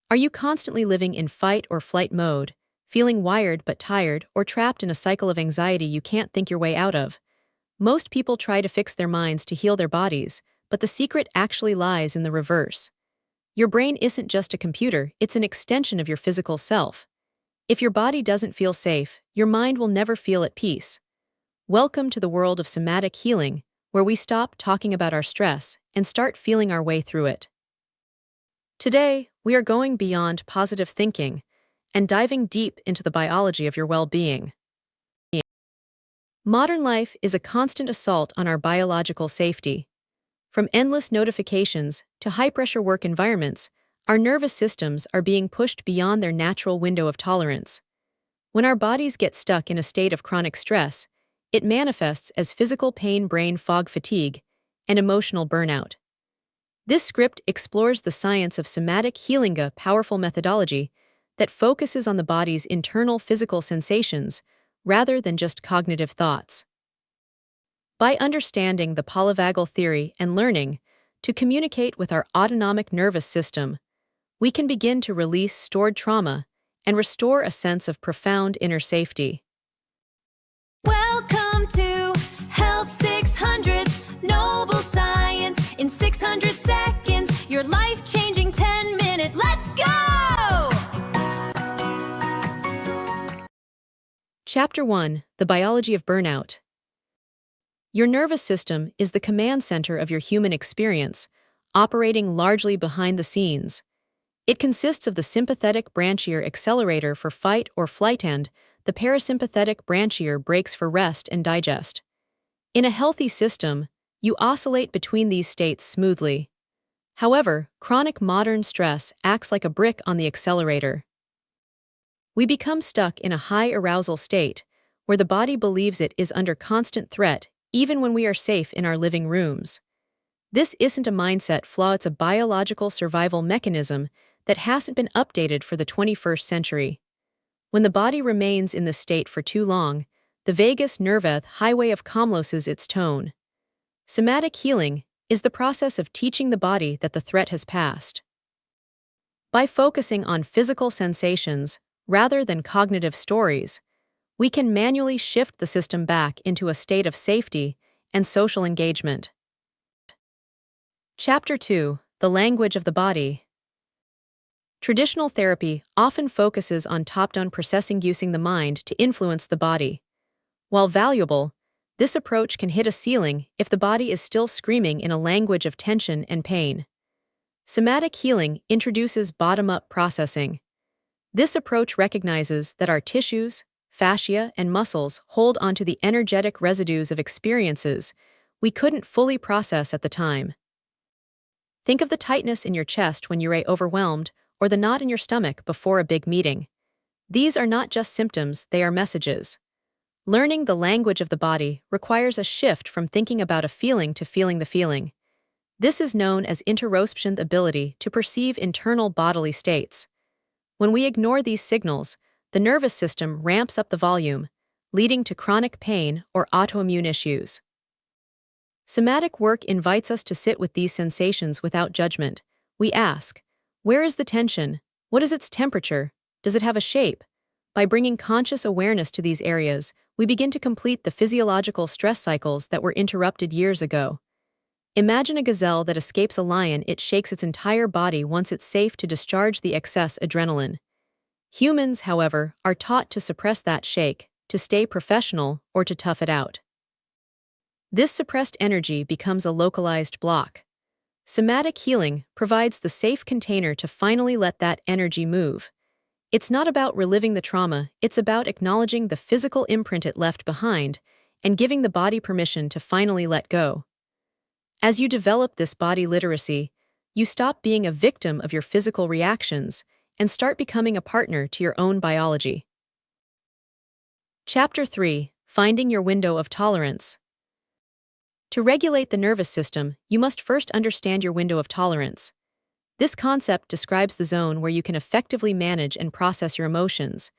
Are you constantly living in fight or flight mode, feeling wired but tired, or trapped in a cycle of anxiety you can't think your way out of? Most people try to fix their minds to heal their bodies, but the secret actually lies in the reverse. Your brain isn't just a computer, it's an extension of your physical self. If your body doesn't feel safe, your mind will never feel at peace. Welcome to the world of somatic healing, where we stop talking about our stress and start feeling our way through it. Today, we are going beyond positive thinking and diving deep into the biology of your well-being. Modern life is a constant assault on our biological safety. From endless notifications to high-pressure work environments, our nervous systems are being pushed beyond their natural window of tolerance. When our bodies get stuck in a state of chronic stress, it manifests as physical pain, brain fog, fatigue, and emotional burnout. This script explores the science of somatic healing, a powerful methodology that focuses on the body's internal physical sensations rather than just cognitive thoughts. By understanding the polyvagal theory and learning to communicate with our autonomic nervous system, we can begin to release stored trauma and restore a sense of profound inner safety. Welcome to Health 600's Noble Science in 600 seconds. Your life-changing 10 minutes. Let's go! Chapter 1: The Biology of Burnout. Your nervous system is the command center of your human experience, operating largely behind the scenes. It consists of the sympathetic branchial accelerator for fight or flight and the parasympathetic branchial brakes for rest and digest. In a healthy system, you oscillate between these states smoothly. However, chronic modern stress acts like a brick on the accelerator. We become stuck in a high arousal state, where the body believes it is under constant threat even when we are safe in our living rooms. This isn't a mindset flaw, it's a biological survival mechanism that hasn't been updated for the 21st century. When the body remains in this state for too long, the vagus nerve highway of calm loses its tone. Somatic healing is the process of teaching the body that the threat has passed. By focusing on physical sensations rather than cognitive stories, we can manually shift the system back into a state of safety and social engagement. Chapter 2: The Language of the Body. Traditional therapy often focuses on top-down processing, using the mind to influence the body. While valuable, this approach can hit a ceiling if the body is still screaming in a language of tension and pain. Somatic healing introduces bottom-up processing. This approach recognizes that our tissues, fascia, and muscles hold onto the energetic residues of experiences we couldn't fully process at the time. Think of the tightness in your chest when you're overwhelmed, or the knot in your stomach before a big meeting. These are not just symptoms, they are messages. Learning the language of the body requires a shift from thinking about a feeling to feeling the feeling. This is known as interoception, the ability to perceive internal bodily states. When we ignore these signals, the nervous system ramps up the volume, leading to chronic pain or autoimmune issues. Somatic work invites us to sit with these sensations without judgment. We ask, where is the tension? What is its temperature? Does it have a shape? By bringing conscious awareness to these areas, we begin to complete the physiological stress cycles that were interrupted years ago. Imagine a gazelle that escapes a lion. It shakes its entire body once it's safe to discharge the excess adrenaline. Humans, however, are taught to suppress that shake, to stay professional, or to tough it out. This suppressed energy becomes a localized block. Somatic healing provides the safe container to finally let that energy move. It's not about reliving the trauma, it's about acknowledging the physical imprint it left behind and giving the body permission to finally let go. As you develop this body literacy, you stop being a victim of your physical reactions and start becoming a partner to your own biology. Chapter 3: Finding Your Window of Tolerance. To regulate the nervous system, you must first understand your window of tolerance. This concept describes the zone where you can effectively manage and process your emotions.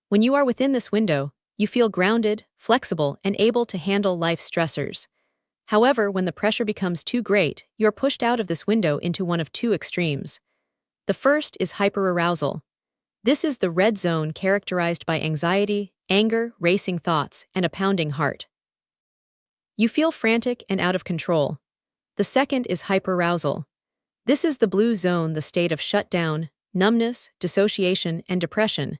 When you are within this window, you feel grounded, flexible, and able to handle life's stressors. However, when the pressure becomes too great, you are pushed out of this window into one of two extremes. The first is hyperarousal. This is the red zone characterized by anxiety, anger, racing thoughts, and a pounding heart. You feel frantic and out of control. The second is hyperarousal. This is the blue zone, the state of shutdown, numbness, dissociation, and depression.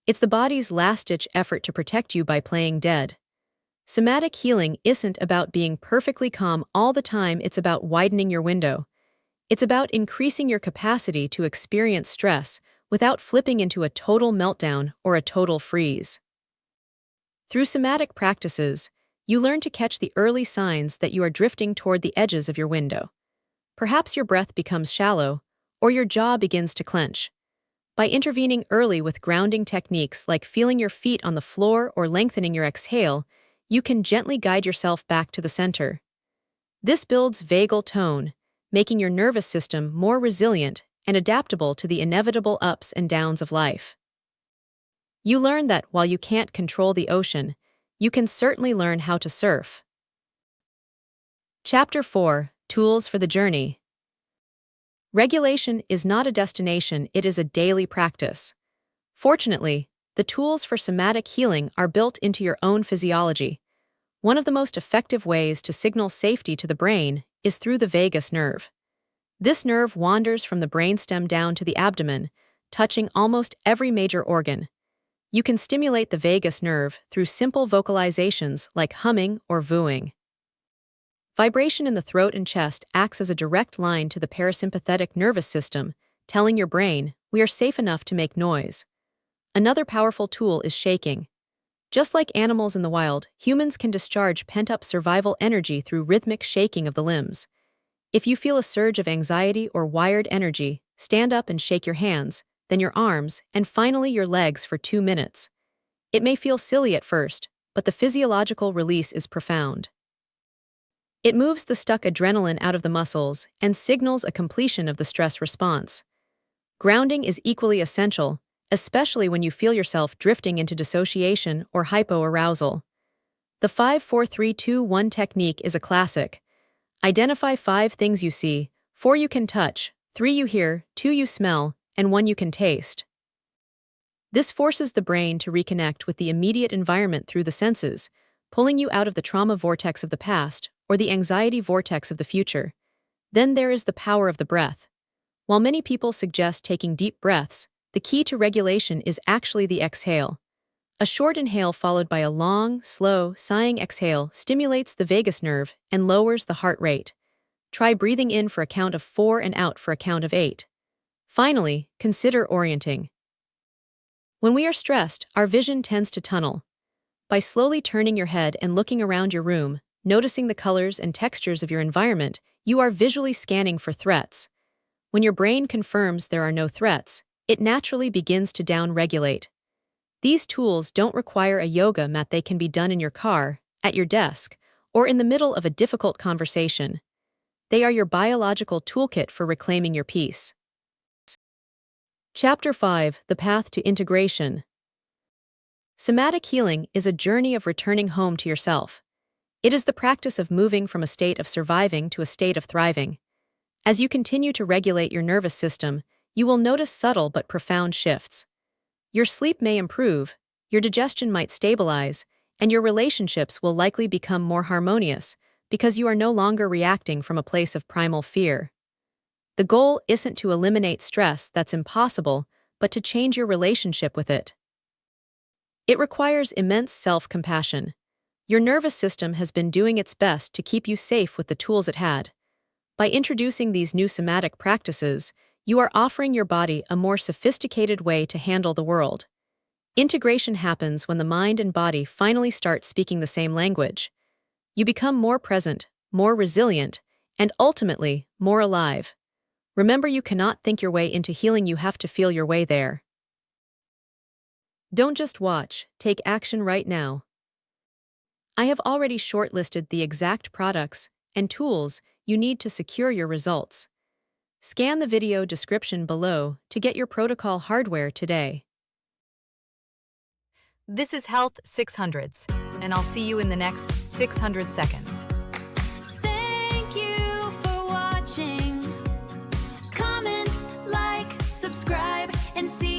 It's the body's last-ditch effort to protect you by playing dead. Somatic healing isn't about being perfectly calm all the time, it's about widening your window. It's about increasing your capacity to experience stress without flipping into a total meltdown or a total freeze. Through somatic practices, you learn to catch the early signs that you are drifting toward the edges of your window. Perhaps your breath becomes shallow, or your jaw begins to clench. By intervening early with grounding techniques like feeling your feet on the floor or lengthening your exhale, you can gently guide yourself back to the center. This builds vagal tone, making your nervous system more resilient and adaptable to the inevitable ups and downs of life. You learn that while you can't control the ocean, you can certainly learn how to surf. Chapter 4: Tools for the Journey. Regulation is not a destination, it is a daily practice. Fortunately, the tools for somatic healing are built into your own physiology. One of the most effective ways to signal safety to the brain is through the vagus nerve. This nerve wanders from the brainstem down to the abdomen, touching almost every major organ. You can stimulate the vagus nerve through simple vocalizations like humming or vooing. Vibration in the throat and chest acts as a direct line to the parasympathetic nervous system, telling your brain, "We are safe enough to make noise." Another powerful tool is shaking. Just like animals in the wild, humans can discharge pent-up survival energy through rhythmic shaking of the limbs. If you feel a surge of anxiety or wired energy, stand up and shake your hands, then your arms, and finally your legs for 2 minutes. It may feel silly at first, but the physiological release is profound. It moves the stuck adrenaline out of the muscles and signals a completion of the stress response. Grounding is equally essential, especially when you feel yourself drifting into dissociation or hypoarousal. The 5-4-3-2-1 technique is a classic. Identify 5 things you see, 4 you can touch, 3 you hear, 2 you smell, and 1 you can taste. This forces the brain to reconnect with the immediate environment through the senses, pulling you out of the trauma vortex of the past or the anxiety vortex of the future. Then there is the power of the breath. While many people suggest taking deep breaths, the key to regulation is actually the exhale. A short inhale followed by a long, slow, sighing exhale stimulates the vagus nerve and lowers the heart rate. Try breathing in for a count of 4 and out for a count of 8. Finally, consider orienting. When we are stressed, our vision tends to tunnel. By slowly turning your head and looking around your room, noticing the colors and textures of your environment, you are visually scanning for threats. When your brain confirms there are no threats, it naturally begins to down-regulate. These tools don't require a yoga mat, they can be done in your car, at your desk, or in the middle of a difficult conversation. They are your biological toolkit for reclaiming your peace. Chapter 5: The Path to Integration. Somatic healing is a journey of returning home to yourself. It is the practice of moving from a state of surviving to a state of thriving. As you continue to regulate your nervous system, you will notice subtle but profound shifts. Your sleep may improve, your digestion might stabilize, and your relationships will likely become more harmonious because you are no longer reacting from a place of primal fear. The goal isn't to eliminate stress, that's impossible, but to change your relationship with it. It requires immense self-compassion. Your nervous system has been doing its best to keep you safe with the tools it had. By introducing these new somatic practices, you are offering your body a more sophisticated way to handle the world. Integration happens when the mind and body finally start speaking the same language. You become more present, more resilient, and ultimately, more alive. Remember, you cannot think your way into healing, you have to feel your way there. Don't just watch, take action right now. I have already shortlisted the exact products and tools you need to secure your results. Scan the video description below to get your protocol hardware today. This is Health 600s, and I'll see you in the next 600 seconds. Thank you for watching. Comment, like, subscribe and see